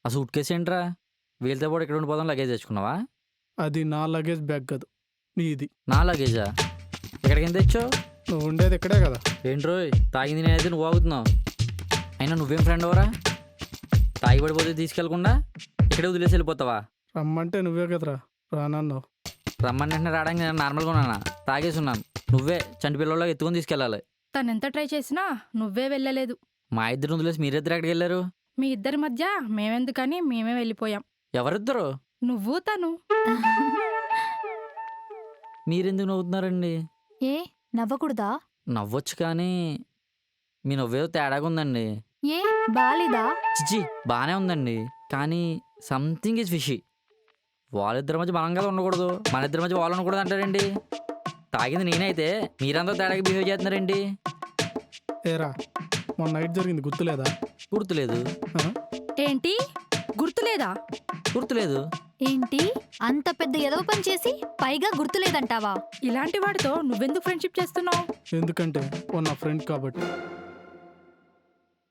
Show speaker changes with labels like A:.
A: ఆ suit case ఏంట్రా? వీళ్ళతో పాటు ఎక్కడ ఉండిపోదాం లగేజ్ తెచ్చుకున్నావా?
B: అది నా లగేజ్ బ్యాగ్ కాదు, నీది.
A: నా లగేజా? ఎక్కడికి తెచ్చావు?
B: నువ్వు ఉండేది ఇక్కడే కదా.
A: ఏంట్రోయ్ తాగింది నేనైతే నువ్వు ఆగుతున్నావు. అయినా నువ్వేం ఫ్రెండ్ అవరా? తాగి పడిపోతే తీసుకెళ్లకుండా ఇక్కడే వదిలేసి వెళ్ళిపోతావా?
B: రమ్మంటే నువ్వే కదరా రానన్నావు.
A: రమ్మని వెంటనే రావడానికి నేను నార్మల్గా ఉన్నానా? తాగేసి ఉన్నాను. నువ్వే చంటి పిల్లల్లో ఎత్తుకొని తీసుకెళ్ళాలి.
C: తనెంత ట్రై చేసినా నువ్వే వెళ్ళలేదు.
A: మా ఇద్దరు వదిలేసి మీరిద్దరు ఎక్కడికి వెళ్ళారు?
C: మీ ఇద్దరి మధ్య మేమెందుకని మేమే వెళ్ళిపోయాం.
A: ఎవరిద్దరు?
C: నువ్వు తను.
A: మీరెందుకు నవ్వుతున్నారండి?
D: ఏ నవ్వకూడదా?
A: నవ్వొచ్చు కానీ మీ నవ్వేదో తేడాగా ఉందండి.
D: ఏ బాలేదా?
A: చిచి బాగానే ఉందండి, కానీ సంథింగ్ ఈజ్ ఫిషీ. వాళ్ళిద్దరి మధ్య మనం కదా ఉండకూడదు, మన ఇద్దరి మధ్య వాళ్ళు ఉండకూడదు అంటారండి. తాగింది నేనైతే మీరంతా తేడాగా బిహేవ్ చేస్తున్నారండి.
B: ఏరా, మొన్న నైట్ జరిగింది గుర్తులేదా?
A: గుర్తులేదు.
B: ఆ?
C: ఏంటి గుర్తులేదా?
A: గుర్తులేదు.
D: ఏంటి అంత పెద్ద ఎదవ పని చేసి పైగా గుర్తులేదంటావా?
C: ఇలాంటి వాడితో నువ్వెందుకు ఫ్రెండ్షిప్ చేస్తున్నావు?
B: ఎందుకంటే ఓ నా ఫ్రెండ్ కాబట్టి.